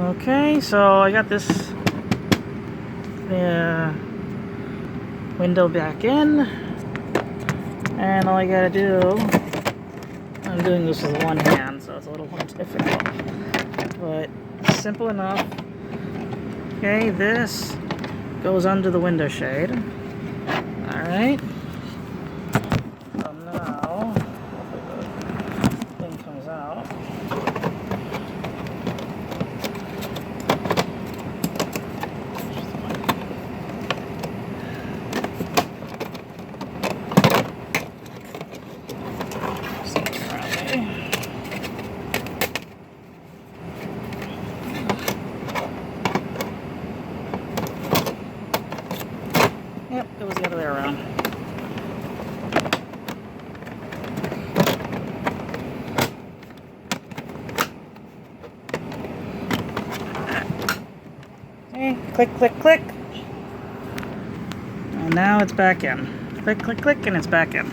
Okay, so I got this window back in, and all I gotta do, I'm doing this with one hand, so it's a little more difficult, but simple enough. Okay, this goes under the window shade. Alright, so now, hopefully the thing comes out. Yep, it was the other way around. Okay, click, click, click. And now it's back in. Click, click, click, and it's back in.